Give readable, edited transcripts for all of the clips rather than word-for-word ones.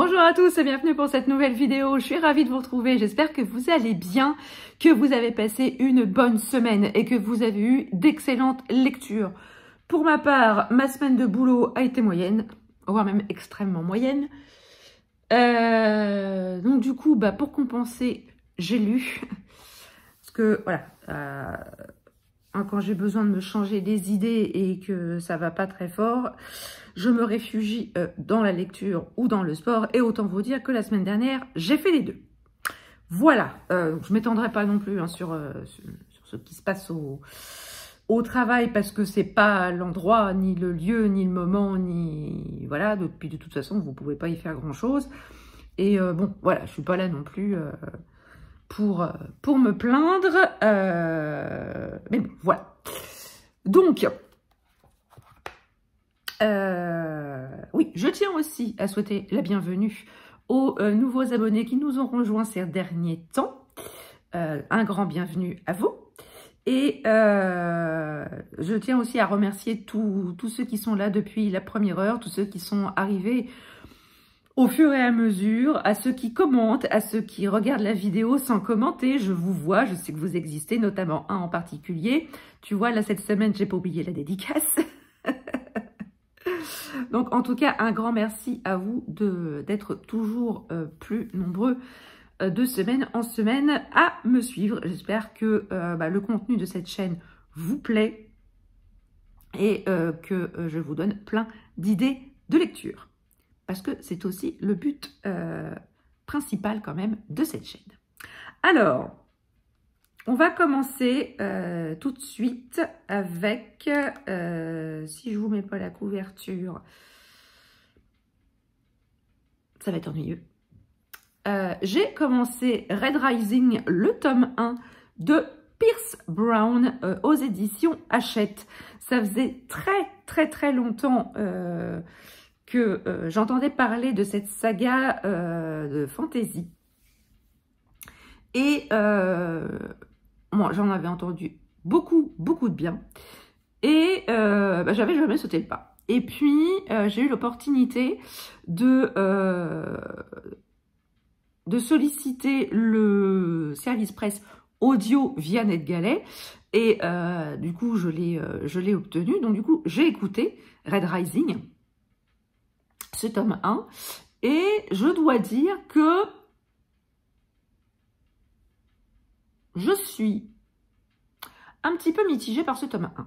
Bonjour à tous et bienvenue pour cette nouvelle vidéo. Je suis ravie de vous retrouver. J'espère que vous allez bien, que vous avez passé une bonne semaine et que vous avez eu d'excellentes lectures. Pour ma part, ma semaine de boulot a été moyenne, voire même extrêmement moyenne. Donc du coup, pour compenser, j'ai lu. Parce que voilà, quand j'ai besoin de me changer des idées et que ça va pas très fort, je me réfugie dans la lecture ou dans le sport. Et autant vous dire que la semaine dernière, j'ai fait les deux. Voilà, je ne m'étendrai pas non plus sur ce qui se passe au travail, parce que c'est pas l'endroit, ni le lieu, ni le moment, ni... Voilà, puis de toute façon, vous ne pouvez pas y faire grand-chose. Et bon, voilà, je ne suis pas là non plus... pour me plaindre, mais bon, voilà. Donc, oui, je tiens aussi à souhaiter la bienvenue aux nouveaux abonnés qui nous ont rejoints ces derniers temps. Un grand bienvenue à vous. Et je tiens aussi à remercier tous ceux qui sont là depuis la première heure, tous ceux qui sont arrivés au fur et à mesure, à ceux qui commentent, à ceux qui regardent la vidéo sans commenter. Je vous vois, je sais que vous existez, notamment un en particulier. Tu vois, là, cette semaine, j'ai pas oublié la dédicace. Donc, en tout cas, un grand merci à vous d'être toujours plus nombreux de semaine en semaine à me suivre. J'espère que le contenu de cette chaîne vous plaît et que je vous donne plein d'idées de lecture. Parce que c'est aussi le but principal quand même de cette chaîne. Alors, on va commencer tout de suite avec, si je vous mets pas la couverture, ça va être ennuyeux. J'ai commencé Red Rising, le tome 1 de Pierce Brown aux éditions Hachette. Ça faisait très longtemps que j'entendais parler de cette saga de fantasy. Et moi, j'en avais entendu beaucoup de bien. Et j'avais jamais sauté le pas. Et puis, j'ai eu l'opportunité de solliciter le service presse audio via NetGalley. Et du coup, je l'ai obtenu. Donc, du coup, j'ai écouté Red Rising, ce tome 1, et je dois dire que je suis un petit peu mitigée par ce tome 1.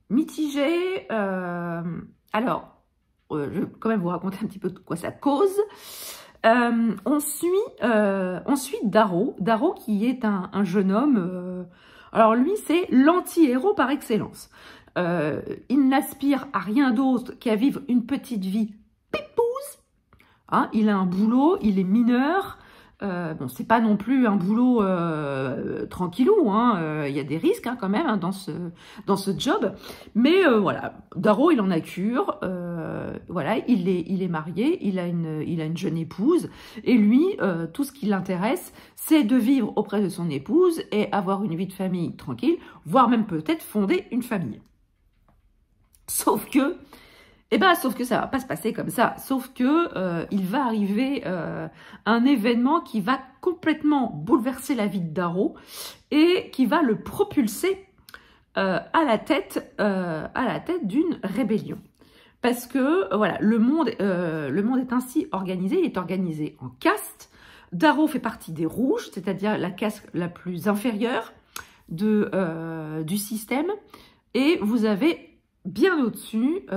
Mitigée, alors, je vais quand même vous raconter un petit peu de quoi ça cause. On suit Darrow. Darrow qui est un jeune homme, alors lui c'est l'anti-héros par excellence. Il n'aspire à rien d'autre qu'à vivre une petite vie pépouze. Hein, il a un boulot, il est mineur. Bon, c'est pas non plus un boulot tranquillou. Hein, y a des risques quand même dans ce job. Mais voilà, Darrow, il en a cure. Voilà, il est marié, il a une jeune épouse. Et lui, tout ce qui l'intéresse, c'est de vivre auprès de son épouse et avoir une vie de famille tranquille, voire même peut-être fonder une famille. Sauf que ça va pas se passer comme ça. Sauf que il va arriver un événement qui va complètement bouleverser la vie de Darrow et qui va le propulser à la tête d'une rébellion. Parce que voilà, le monde est ainsi organisé. Il est organisé en castes. Darrow fait partie des rouges, c'est-à-dire la caste la plus inférieure du système. Et vous avez bien au-dessus,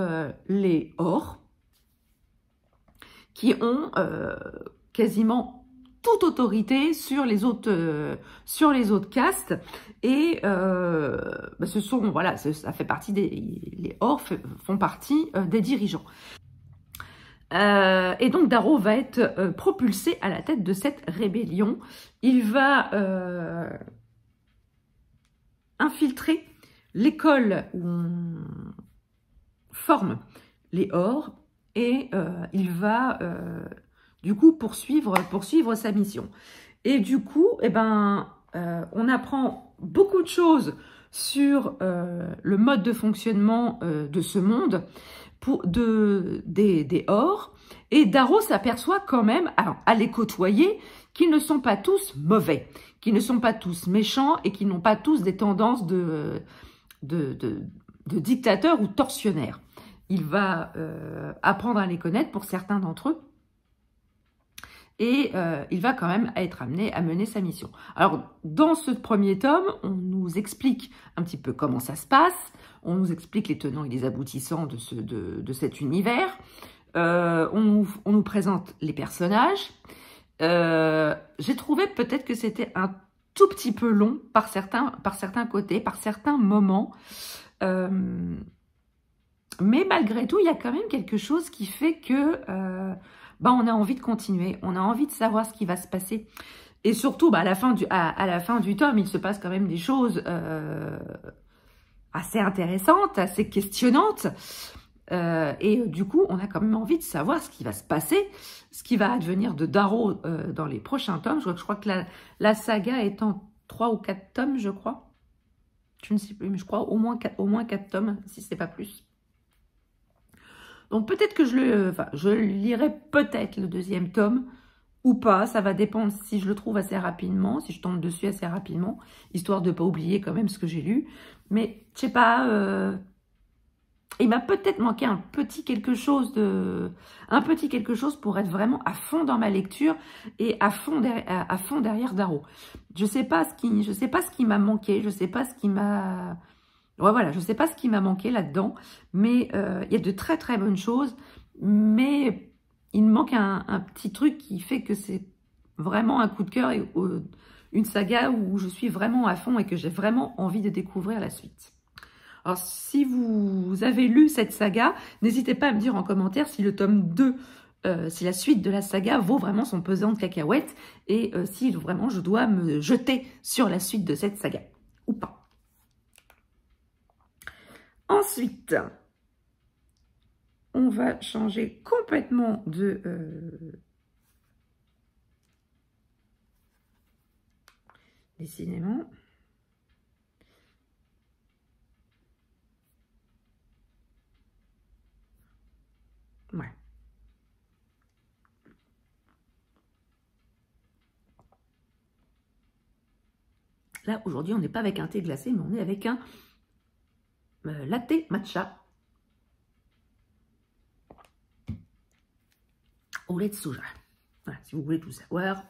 les Or, qui ont quasiment toute autorité sur les autres castes. Et ce sont, voilà, ça fait partie les Or font partie des dirigeants. Et donc Darrow va être propulsé à la tête de cette rébellion. Il va infiltrer l'école où on forme les Or et il va du coup poursuivre sa mission. Et du coup, on apprend beaucoup de choses sur le mode de fonctionnement de ce monde des Or. Et Darrow s'aperçoit quand même, alors, à les côtoyer, qu'ils ne sont pas tous mauvais, qu'ils ne sont pas tous méchants et qu'ils n'ont pas tous des tendances de dictateurs ou tortionnaires. Il va apprendre à les connaître pour certains d'entre eux. Et il va quand même être amené à mener sa mission. Alors, dans ce premier tome, on nous explique un petit peu comment ça se passe, on nous explique les tenants et les aboutissants de cet univers, on nous présente les personnages. J'ai trouvé peut-être que c'était un tout petit peu long par certains côtés, par certains moments. Mais malgré tout, il y a quand même quelque chose qui fait que on a envie de continuer, on a envie de savoir ce qui va se passer. Et surtout, à la fin du tome, il se passe quand même des choses assez intéressantes, assez questionnantes. Et du coup, on a quand même envie de savoir ce qui va se passer, ce qui va advenir de Darrow dans les prochains tomes. Je crois que la saga est en 3 ou 4 tomes, je crois. Je ne sais plus, mais je crois au moins 4 tomes, si ce n'est pas plus. Donc peut-être que je lirai peut-être le deuxième tome ou pas. Ça va dépendre si je le trouve assez rapidement, si je tombe dessus assez rapidement, histoire de ne pas oublier quand même ce que j'ai lu. Mais je sais pas, il m'a peut-être manqué un petit quelque chose pour être vraiment à fond dans ma lecture et à fond derrière Darrow. Je sais pas ce qui m'a manqué, je sais pas ce qui m'a... Ouais, voilà, je ne sais pas ce qui m'a manqué là-dedans, mais il y a de très très bonnes choses, mais il me manque un petit truc qui fait que c'est vraiment un coup de cœur et une saga où je suis vraiment à fond et que j'ai vraiment envie de découvrir la suite. Alors, si vous avez lu cette saga, n'hésitez pas à me dire en commentaire si le tome 2, si la suite de la saga vaut vraiment son pesant de cacahuètes et si vraiment je dois me jeter sur la suite de cette saga ou pas. Ensuite, on va changer complètement décidément. Ouais. Là, aujourd'hui, on n'est pas avec un thé glacé, mais on est avec un latte matcha au lait de soja. Voilà, si vous voulez tout savoir.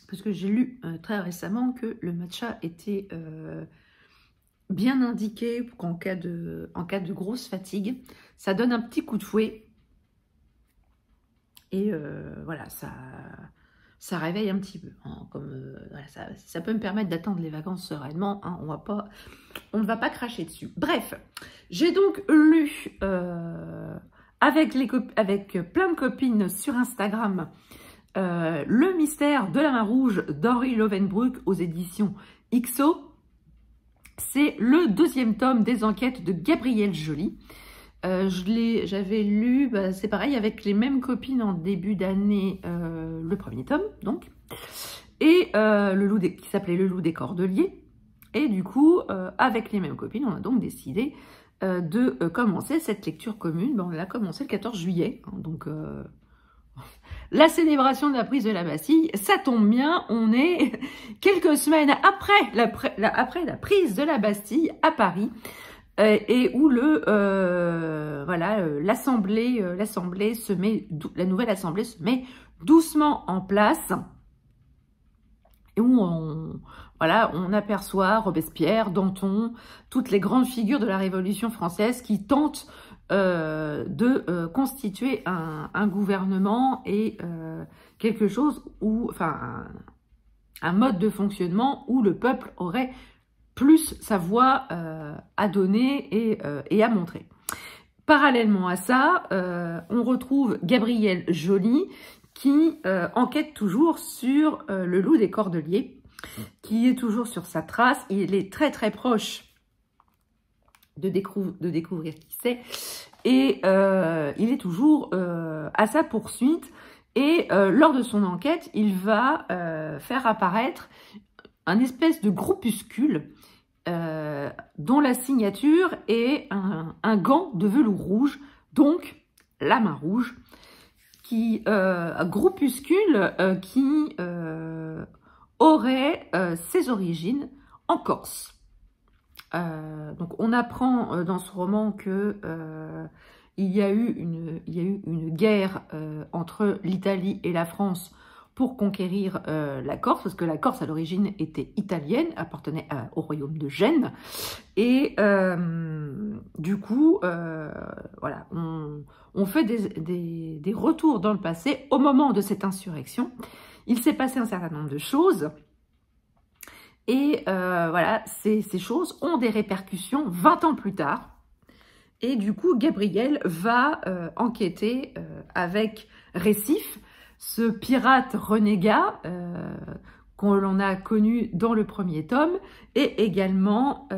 Parce que j'ai lu très récemment que le matcha était bien indiqué en cas de grosse fatigue. Ça donne un petit coup de fouet. Et voilà, ça réveille un petit peu. Hein, voilà, ça peut me permettre d'attendre les vacances sereinement. Hein, on ne va pas cracher dessus. Bref, j'ai donc lu avec plein de copines sur Instagram Le mystère de la main rouge d'Henri Lovenbruck aux éditions XO. C'est le deuxième tome des enquêtes de Gabrielle Joly. J'avais lu, c'est pareil, avec les mêmes copines en début d'année, le premier tome, donc, et qui s'appelait Le Loup des Cordeliers. Et du coup, avec les mêmes copines, on a donc décidé de commencer cette lecture commune. On l'a commencé le 14 juillet, hein, donc la célébration de la prise de la Bastille, ça tombe bien, on est quelques semaines après la prise de la Bastille à Paris. Et où l'Assemblée se met, la nouvelle Assemblée se met doucement en place, et où on aperçoit Robespierre, Danton, toutes les grandes figures de la Révolution française qui tentent de constituer un gouvernement et quelque chose où, enfin, un mode de fonctionnement où le peuple aurait plus sa voix à donner et à montrer. Parallèlement à ça, on retrouve Gabrielle Joly qui enquête toujours sur le loup des Cordeliers, qui est toujours sur sa trace. Il est très très proche de découvrir qui c'est, et il est toujours à sa poursuite, et lors de son enquête, il va faire apparaître un espèce de groupuscule dont la signature est un gant de velours rouge, donc la main rouge, un groupuscule qui aurait ses origines en Corse. Donc on apprend dans ce roman que il y a eu une guerre entre l'Italie et la France pour conquérir la Corse, parce que la Corse à l'origine était italienne, appartenait au royaume de Gênes, et du coup, voilà, on fait des retours dans le passé. Au moment de cette insurrection, il s'est passé un certain nombre de choses, et voilà, ces choses ont des répercussions 20 ans plus tard. Et du coup, Gabriel va enquêter avec Récif, ce pirate renégat qu'on a connu dans le premier tome, et également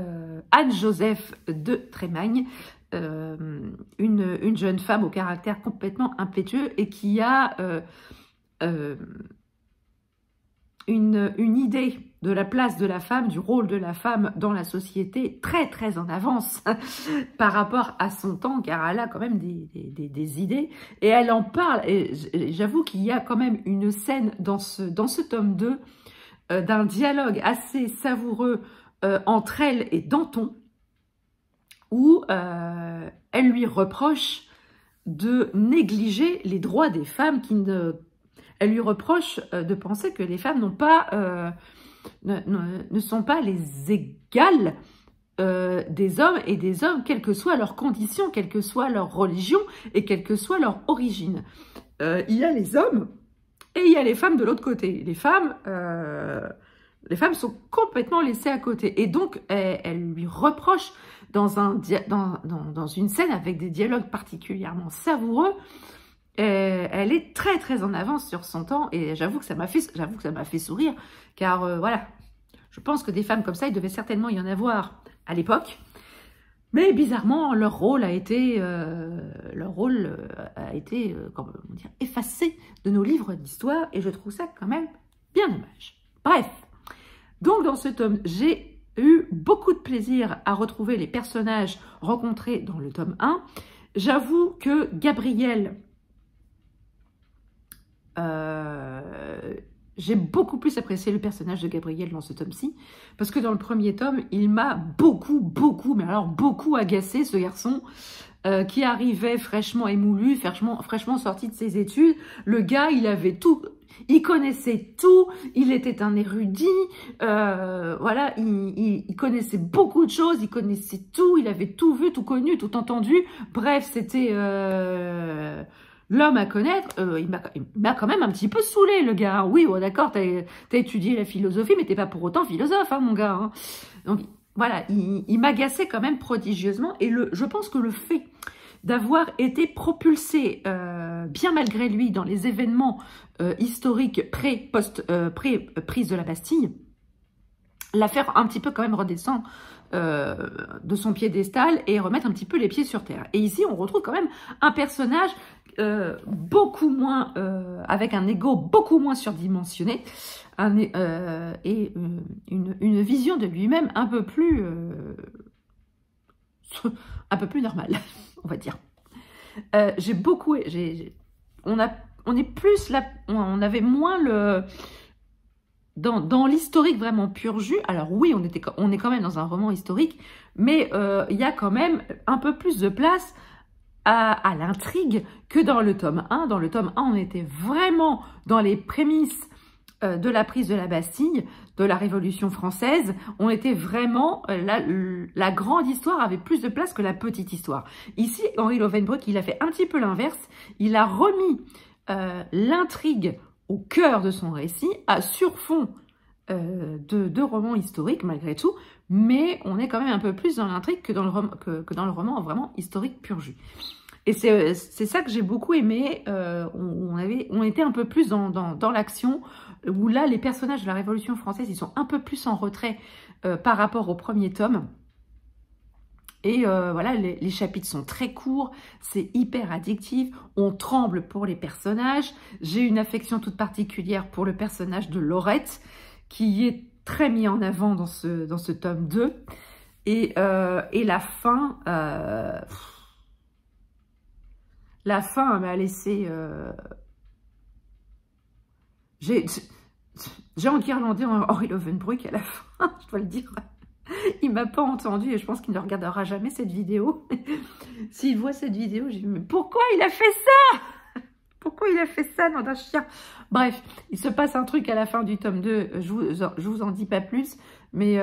Anne-Joseph de Trémagne, une jeune femme au caractère complètement impétueux et qui a une idée de la place de la femme, du rôle de la femme dans la société très très en avance par rapport à son temps, car elle a quand même des idées et elle en parle. Et j'avoue qu'il y a quand même une scène dans ce tome 2 d'un dialogue assez savoureux entre elle et Danton, où elle lui reproche de négliger les droits des femmes, elle lui reproche de penser que les femmes ne sont pas les égales des hommes, et des hommes, quelles que soient leurs conditions, quelle que soit leur religion et quelle que soit leur origine. Il y a les hommes et il y a les femmes de l'autre côté. Les femmes sont complètement laissées à côté. Et donc, elle lui reproche dans une scène avec des dialogues particulièrement savoureux. Elle est très très en avance sur son temps, et j'avoue que ça m'a fait sourire, car voilà, je pense que des femmes comme ça, il devait certainement y en avoir à l'époque, mais bizarrement leur rôle a été comment dire, effacé de nos livres d'histoire, et je trouve ça quand même bien dommage. Bref, donc dans ce tome, j'ai eu beaucoup de plaisir à retrouver les personnages rencontrés dans le tome 1. J'avoue que Gabriel, j'ai beaucoup plus apprécié le personnage de Gabriel dans ce tome-ci, parce que dans le premier tome, il m'a beaucoup, mais alors beaucoup agacé, ce garçon, qui arrivait fraîchement émoulu, fraîchement sorti de ses études. Le gars, il avait tout, il connaissait tout, il était un érudit, voilà, il connaissait beaucoup de choses, il connaissait tout, il avait tout vu, tout connu, tout entendu. Bref, c'était l'homme à connaître. Il m'a quand même un petit peu saoulé, le gars. Oui, oh, d'accord, t'as étudié la philosophie, mais t'es pas pour autant philosophe, hein, mon gars. Hein. Donc, voilà, il m'agaçait quand même prodigieusement. Et je pense que le fait d'avoir été propulsé, bien malgré lui, dans les événements historiques pré-prise de la Bastille, l'a faire un petit peu quand même redescendre de son piédestal et remettre un petit peu les pieds sur terre. Et ici, on retrouve quand même un personnage beaucoup moins, avec un ego beaucoup moins surdimensionné, et une vision de lui-même un peu plus normale, on va dire. J'ai beaucoup, on est plus là, on avait moins le dans l'historique vraiment pur jus. Alors oui, on est quand même dans un roman historique, mais il y a quand même un peu plus de place à l'intrigue que dans le tome 1. Dans le tome 1, on était vraiment dans les prémices de la prise de la Bastille, de la Révolution française. On était vraiment, la grande histoire avait plus de place que la petite histoire. Ici, Henri Lovenbroek, il a fait un petit peu l'inverse. Il a remis l'intrigue au cœur de son récit, sur fond de romans historiques malgré tout, mais on est quand même un peu plus dans l'intrigue que dans le roman vraiment historique pur jus. Et c'est ça que j'ai beaucoup aimé. On était un peu plus dans l'action, où là les personnages de la Révolution française, ils sont un peu plus en retrait par rapport au premier tome. Et voilà, les chapitres sont très courts, c'est hyper addictif, on tremble pour les personnages. J'ai une affection toute particulière pour le personnage de Laurette, qui est très mis en avant dans ce tome 2. Et la fin m'a laissé... j'ai enguirlandé Henri Lovenbroek à la fin, je dois le dire. Il m'a pas entendu et je pense qu'il ne regardera jamais cette vidéo. S'il voit cette vidéo, je dis, mais pourquoi il a fait ça? Pourquoi il a fait ça, nom d'un chien? Bref, il se passe un truc à la fin du tome 2, je vous en dis pas plus, mais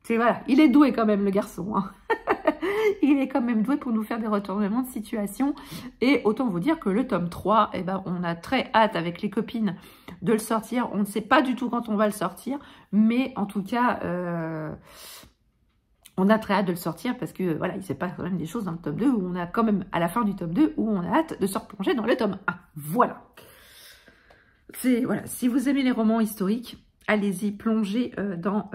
voilà, il est doué quand même, le garçon. Hein. Il est quand même doué pour nous faire des retournements de situation. Et autant vous dire que le tome 3, eh ben, on a très hâte avec les copines de le sortir. On ne sait pas du tout quand on va le sortir, mais en tout cas, on a très hâte de le sortir parce que voilà, il se passe quand même des choses dans le tome 2 où on a quand même, à la fin du tome 2, où on a hâte de se replonger dans le tome 1. Voilà. Voilà. Si vous aimez les romans historiques, allez-y, plongez dans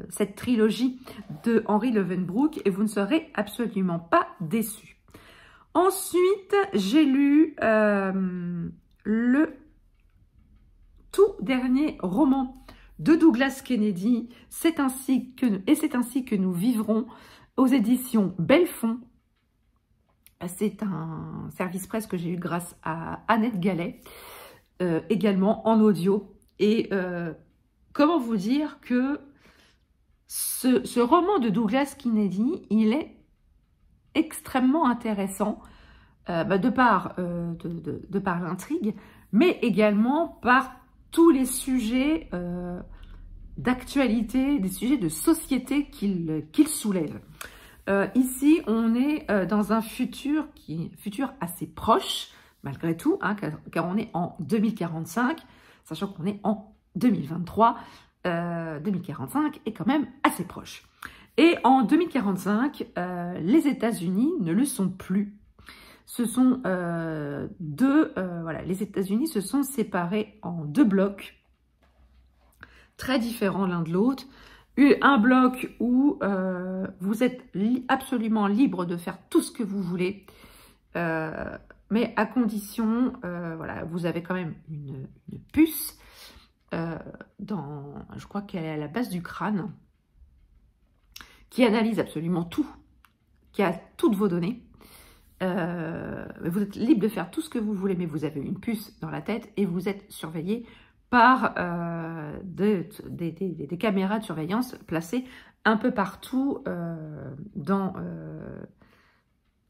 cette trilogie de Henri Lovenbroek et vous ne serez absolument pas déçus. Ensuite, j'ai lu le tout dernier roman de Douglas Kennedy, C'est ainsi que nous vivrons, aux éditions Belfond. C'est un service presse que j'ai eu grâce à Annette Gallet, également en audio. Et comment vous dire que ce roman de Douglas Kennedy, il est extrêmement intéressant de par l'intrigue, mais également par tous les sujets d'actualité, des sujets de société qu'il soulève. Ici, on est dans un futur assez proche, malgré tout, hein, car on est en 2045, sachant qu'on est en 2023, 2045 est quand même assez proche. Et en 2045, les États-Unis ne le sont plus. Ce sont voilà, les États-Unis se sont séparés en deux blocs très différents l'un de l'autre. Un bloc où vous êtes absolument libre de faire tout ce que vous voulez, mais à condition, voilà, vous avez quand même une puce je crois qu'elle est à la base du crâne, qui analyse absolument tout, qui a toutes vos données. Vous êtes libre de faire tout ce que vous voulez, mais vous avez une puce dans la tête et vous êtes surveillé par des caméras de surveillance placées un peu partout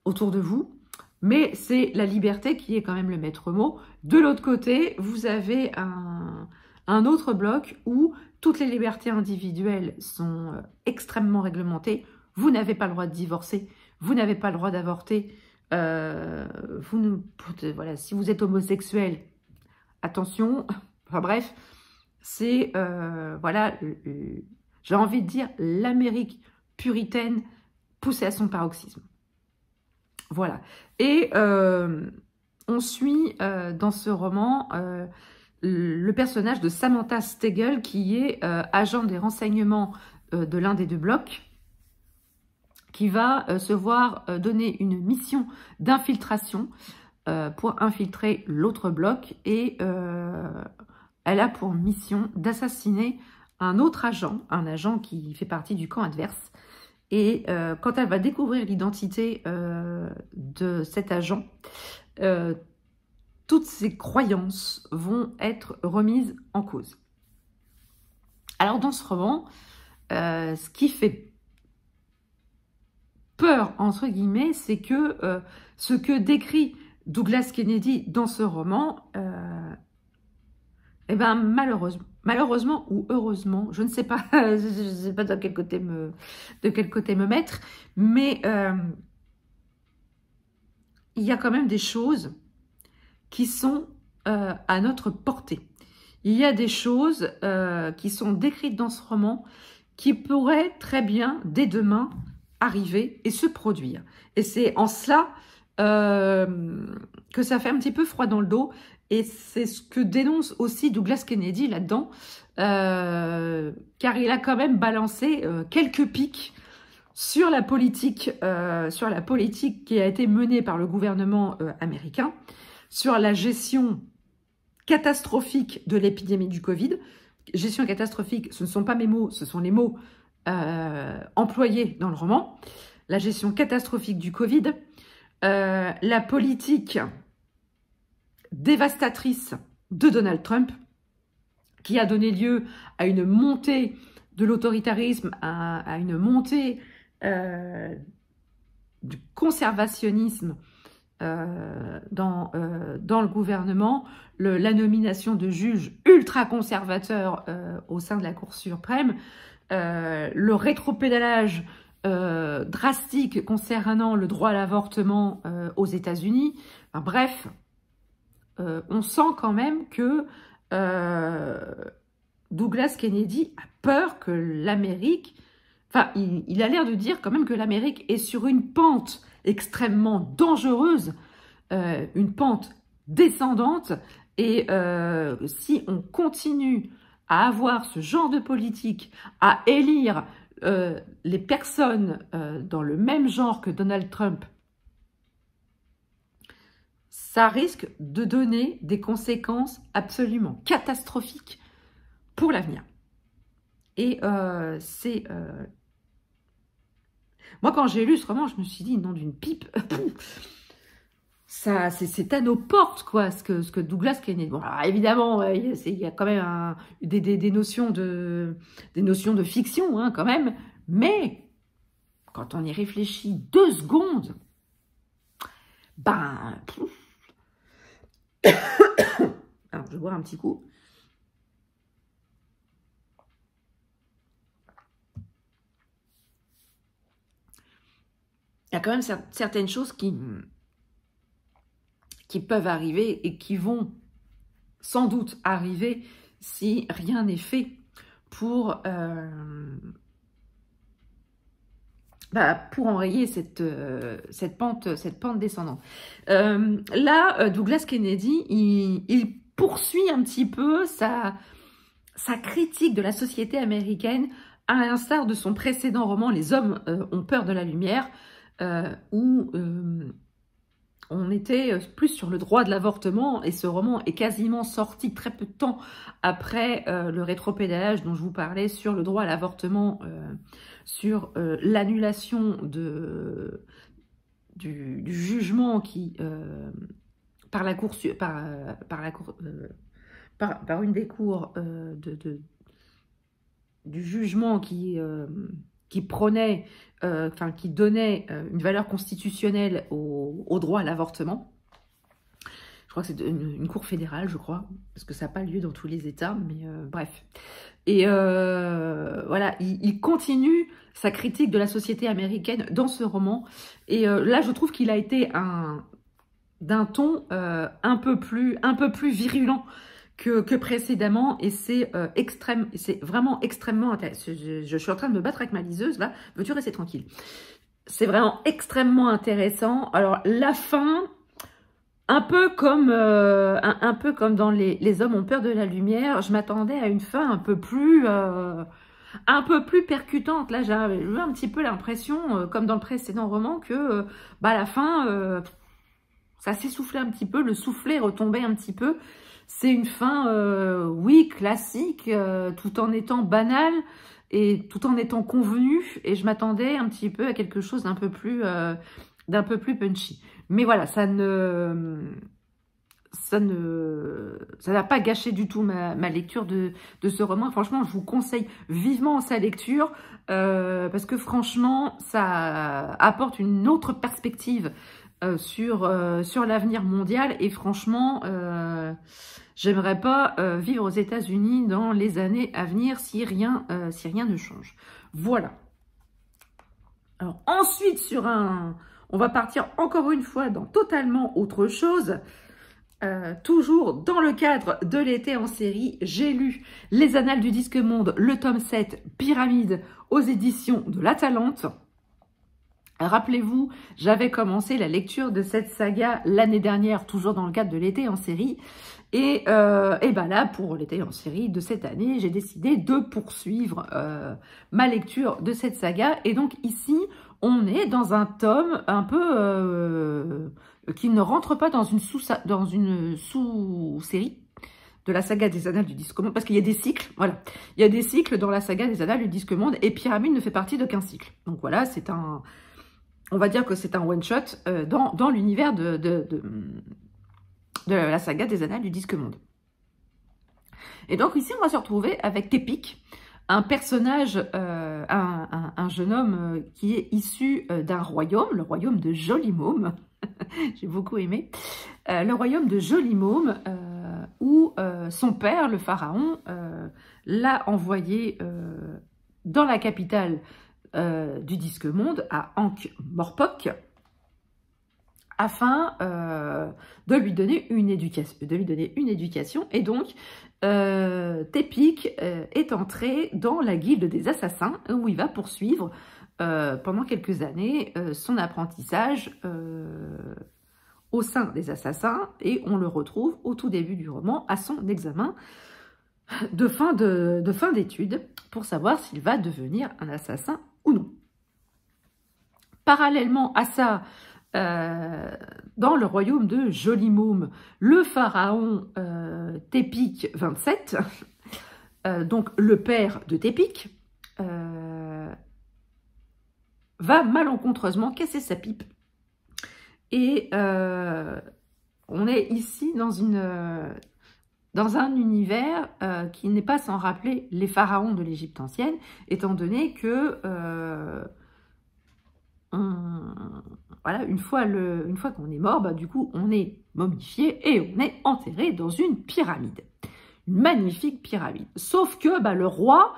autour de vous. Mais c'est la liberté qui est quand même le maître mot. De l'autre côté, vous avez un autre bloc où toutes les libertés individuelles sont extrêmement réglementées. Vous n'avez pas le droit de divorcer, vous n'avez pas le droit d'avorter. Voilà, si vous êtes homosexuel, attention. Enfin bref, c'est, voilà, j'ai envie de dire l'Amérique puritaine poussée à son paroxysme. Voilà. Et on suit dans ce roman le personnage de Samantha Stegel, qui est agent des renseignements de l'un des deux blocs, qui va se voir donner une mission d'infiltration pour infiltrer l'autre bloc. Et elle a pour mission d'assassiner un autre agent, un agent qui fait partie du camp adverse. Et quand elle va découvrir l'identité de cet agent, toutes ses croyances vont être remises en cause. Alors dans ce roman, ce qui fait peur, entre guillemets, c'est que ce que décrit Douglas Kennedy dans ce roman, eh ben, malheureusement ou heureusement, je ne sais pas, je ne sais pas de quel côté me mettre, mais il y a quand même des choses qui sont à notre portée. Il y a des choses qui sont décrites dans ce roman qui pourraient très bien, dès demain, arriver et se produire. Et c'est en cela que ça fait un petit peu froid dans le dos. Et c'est ce que dénonce aussi Douglas Kennedy là-dedans, car il a quand même balancé quelques pics sur la politique qui a été menée par le gouvernement américain, sur la gestion catastrophique de l'épidémie du Covid. Gestion catastrophique, ce ne sont pas mes mots, ce sont les mots employés dans le roman. La gestion catastrophique du Covid, la politique dévastatrice de Donald Trump, qui a donné lieu à une montée de l'autoritarisme, à une montée du conservationnisme dans le gouvernement, la nomination de juges ultra-conservateurs au sein de la Cour suprême, le rétropédalage drastique concernant le droit à l'avortement aux États-Unis. Enfin, bref, on sent quand même que Douglas Kennedy a peur que l'Amérique... Enfin, il a l'air de dire quand même que l'Amérique est sur une pente extrêmement dangereuse, une pente descendante, et si on continue à avoir ce genre de politique, à élire les personnes dans le même genre que Donald Trump, ça risque de donner des conséquences absolument catastrophiques pour l'avenir. Et c'est... Moi, quand j'ai lu ce roman, je me suis dit, nom d'une pipe, c'est à nos portes, quoi, ce que Douglas Kennedy... Bon, alors évidemment, il y a quand même des notions de fiction, hein, quand même, mais quand on y réfléchit 2 secondes, ben... Alors, je vais boire un petit coup. Il y a quand même certaines choses qui peuvent arriver et qui vont sans doute arriver si rien n'est fait pour enrayer cette pente descendante. Là, Douglas Kennedy, il poursuit un petit peu sa critique de la société américaine, à l'instar de son précédent roman « Les hommes ont peur de la lumière », où on était plus sur le droit de l'avortement, et ce roman est quasiment sorti très peu de temps après le rétropédalage dont je vous parlais sur le droit à l'avortement, sur l'annulation du jugement qui, par une des cours du jugement qui prônait, qui donnait une valeur constitutionnelle au droit à l'avortement. Je crois que c'est une cour fédérale, je crois, parce que ça n'a pas lieu dans tous les États, mais bref. Et voilà, il continue sa critique de la société américaine dans ce roman. Et là, je trouve qu'il a été d'un ton un peu plus virulent que précédemment, et c'est vraiment extrêmement intéressant. Je suis en train de me battre avec ma liseuse, là. Veux-tu rester tranquille? C'est vraiment extrêmement intéressant. Alors, la fin, un peu comme dans les hommes ont peur de la lumière, je m'attendais à une fin un peu plus percutante. Là, j'avais eu un petit peu l'impression, comme dans le précédent roman, que la fin, ça s'essoufflait un petit peu, le soufflet retombait un petit peu. C'est une fin, oui, classique, tout en étant banale et tout en étant convenue. Et je m'attendais un petit peu à quelque chose d'un peu plus punchy. Mais voilà, ça n'a pas gâché du tout ma lecture de ce roman. Franchement, je vous conseille vivement sa lecture parce que franchement, ça apporte une autre perspective sur l'avenir mondial, et franchement, j'aimerais pas vivre aux États-Unis dans les années à venir si rien ne change. Voilà. Alors ensuite, on va partir encore une fois dans totalement autre chose. Toujours dans le cadre de l'été en série, j'ai lu Les Annales du Disque Monde, le tome 7, Pyramide, aux éditions de La Talente. Rappelez-vous, j'avais commencé la lecture de cette saga l'année dernière, toujours dans le cadre de l'été en série. Et là, pour l'été en série de cette année, j'ai décidé de poursuivre ma lecture de cette saga. Et donc ici, on est dans un tome un peu qui ne rentre pas dans une sous-série. de la saga des Annales du Disque Monde, parce qu'il y a des cycles, voilà. Il y a des cycles dans la saga des Annales du Disque Monde, et Pyramide ne fait partie d'aucun cycle. Donc voilà, c'est un... On va dire que c'est un one-shot dans l'univers de la saga des Annales du Disque Monde. Et donc ici, on va se retrouver avec Tépik, un personnage, un jeune homme qui est issu d'un royaume, le royaume de Jolimôme. J'ai beaucoup aimé. Le royaume de Jolimôme, où son père, le pharaon, l'a envoyé dans la capitale du Disque Monde, à Ankh-Morpork, afin de lui donner une éducation. Et donc, Tépik est entré dans la guilde des assassins, où il va poursuivre pendant quelques années son apprentissage au sein des assassins, et on le retrouve au tout début du roman à son examen de fin d'études pour savoir s'il va devenir un assassin ou non. Parallèlement à ça, dans le royaume de Jolimôme, le pharaon Tépik 27, donc le père de Tépik, va malencontreusement casser sa pipe. Et on est ici dans un univers qui n'est pas sans rappeler les pharaons de l'Égypte ancienne, étant donné que voilà, une fois qu'on est mort, bah, du coup, on est momifié et on est enterré dans une pyramide. Une magnifique pyramide. Sauf que bah, le roi,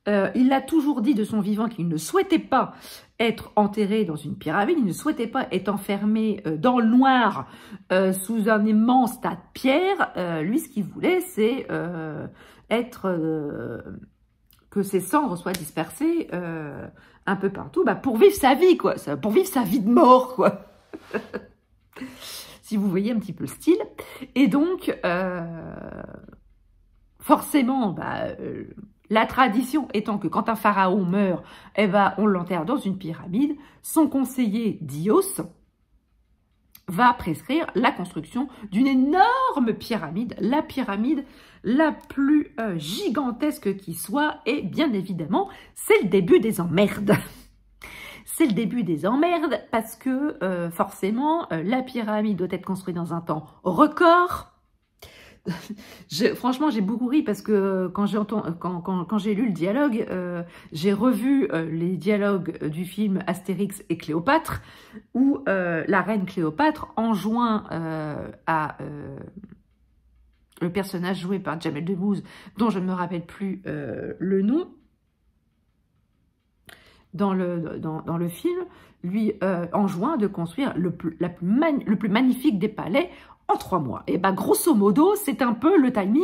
il a toujours dit de son vivant qu'il ne souhaitait pas être enterré dans une pyramide, il ne souhaitait pas être enfermé dans le noir sous un immense tas de pierres. Lui, ce qu'il voulait, c'est que ses cendres soient dispersées un peu partout, bah, pour vivre sa vie, quoi. Pour vivre sa vie de mort, quoi. Si vous voyez un petit peu le style. Et donc, forcément, bah, la tradition étant que quand un pharaon meurt, eh ben, on l'enterre dans une pyramide, son conseiller Dios va prescrire la construction d'une énorme pyramide, la pyramide la plus gigantesque qui soit, et bien évidemment, c'est le début des emmerdes. C'est le début des emmerdes parce que forcément, la pyramide doit être construite dans un temps record. Franchement, j'ai beaucoup ri parce que quand j'ai lu le dialogue, j'ai revu les dialogues du film Astérix et Cléopâtre, où la reine Cléopâtre enjoint à le personnage joué par Jamel Debbouze, dont je ne me rappelle plus le nom, dans le film, lui enjoint de construire le plus magnifique des palais en 3 mois. Et bah, grosso modo, c'est un peu le timing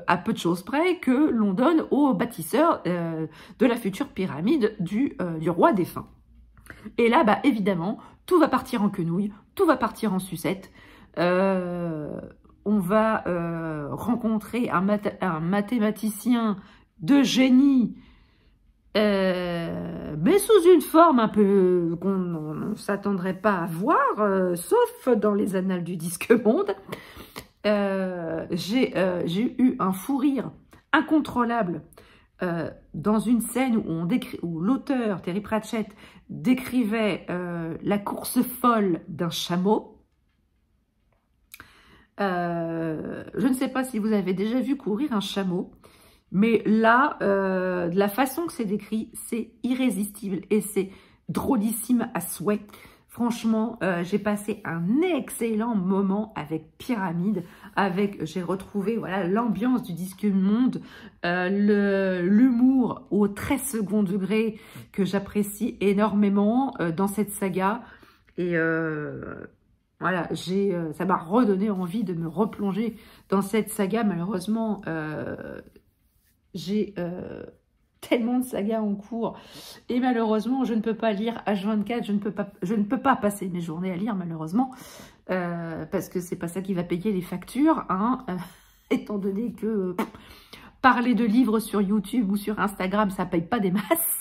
à peu de choses près, que l'on donne au bâtisseur de la future pyramide du roi défunt. Et là, bah, évidemment, tout va partir en quenouille, tout va partir en sucette. On va rencontrer un mathématicien de génie, mais sous une forme un peu qu'on ne s'attendrait pas à voir, sauf dans les annales du Disque Monde. J'ai eu un fou rire incontrôlable dans une scène où l'auteur, Terry Pratchett, décrivait la course folle d'un chameau. Je ne sais pas si vous avez déjà vu courir un chameau, mais là, de la façon que c'est décrit, c'est irrésistible et c'est drôlissime à souhait. Franchement, j'ai passé un excellent moment avec Pyramide, j'ai retrouvé voilà l'ambiance du Disque Monde, l'humour au très second degré que j'apprécie énormément dans cette saga. Et voilà, ça m'a redonné envie de me replonger dans cette saga. Malheureusement, j'ai tellement de sagas en cours et malheureusement, je ne peux pas lire H24, je ne peux pas passer mes journées à lire, malheureusement, parce que c'est pas ça qui va payer les factures, hein, étant donné que parler de livres sur YouTube ou sur Instagram, ça paye pas des masses.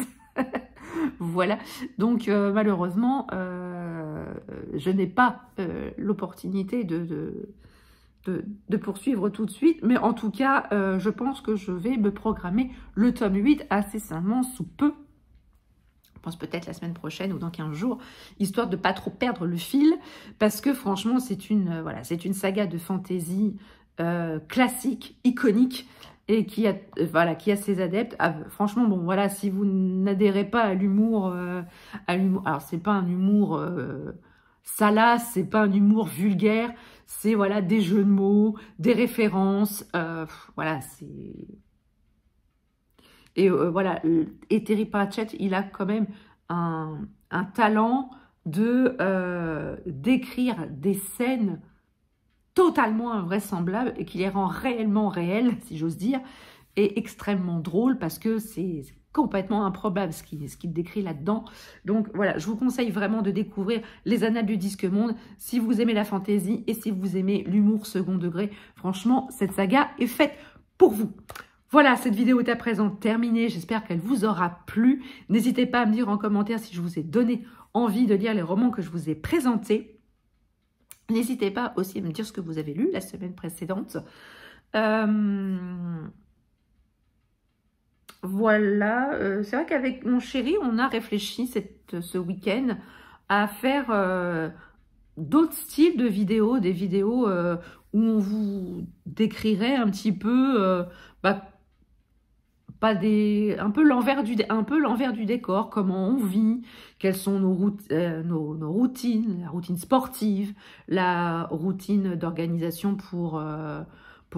Voilà, donc malheureusement, je n'ai pas l'opportunité de poursuivre tout de suite. Mais en tout cas, je pense que je vais me programmer le tome 8 assez simplement sous peu. Je pense peut-être la semaine prochaine ou dans 15 jours, histoire de ne pas trop perdre le fil. Parce que franchement, c'est une saga de fantasy classique, iconique. Et qui a ses adeptes. Franchement, bon, voilà, si vous n'adhérez pas à l'humour, alors c'est pas un humour salace, c'est pas un humour vulgaire, c'est voilà des jeux de mots, des références, voilà, c'est... Et voilà, et Terry Pratchett, il a quand même un talent de d'écrire des scènes totalement invraisemblable et qui les rend réellement réels, si j'ose dire, et extrêmement drôle parce que c'est complètement improbable ce qu'il décrit là-dedans. Donc voilà, je vous conseille vraiment de découvrir Les Annales du Disque Monde si vous aimez la fantaisie et si vous aimez l'humour second degré. Franchement, cette saga est faite pour vous. Voilà, cette vidéo est à présent terminée. J'espère qu'elle vous aura plu. N'hésitez pas à me dire en commentaire si je vous ai donné envie de lire les romans que je vous ai présentés. N'hésitez pas aussi à me dire ce que vous avez lu la semaine précédente. Voilà, c'est vrai qu'avec mon chéri, on a réfléchi ce week-end à faire d'autres styles de vidéos, des vidéos où on vous décrirait un petit peu, un peu l'envers du décor, comment on vit, quelles sont nos routines, la routine sportive, la routine d'organisation pour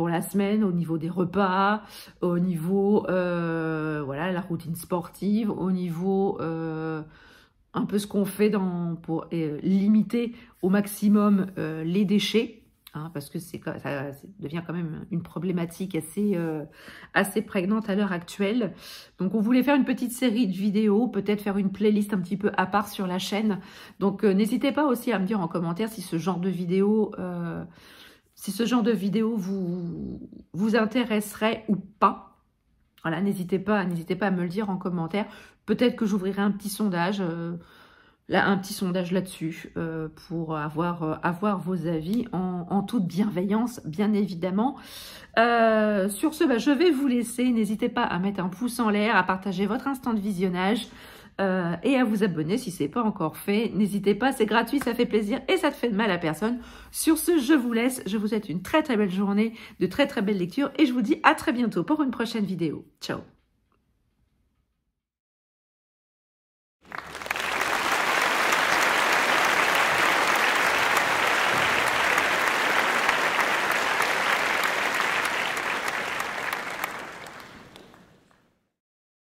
la semaine, au niveau des repas, au niveau, voilà, la routine sportive, au niveau un peu ce qu'on fait pour limiter au maximum les déchets. Parce que ça devient quand même une problématique assez prégnante à l'heure actuelle. Donc, on voulait faire une petite série de vidéos, peut-être faire une playlist un petit peu à part sur la chaîne. Donc, n'hésitez pas aussi à me dire en commentaire si ce genre de vidéo, vous intéresserait ou pas. Voilà, n'hésitez pas à me le dire en commentaire. Peut-être que j'ouvrirai un petit sondage. Un petit sondage là-dessus pour avoir vos avis en toute bienveillance, bien évidemment. Sur ce, je vais vous laisser. N'hésitez pas à mettre un pouce en l'air, à partager votre instant de visionnage et à vous abonner si ce n'est pas encore fait. N'hésitez pas, c'est gratuit, ça fait plaisir et ça ne fait de mal à personne. Sur ce, je vous laisse. Je vous souhaite une très très belle journée, de très très belles lectures et je vous dis à très bientôt pour une prochaine vidéo. Ciao!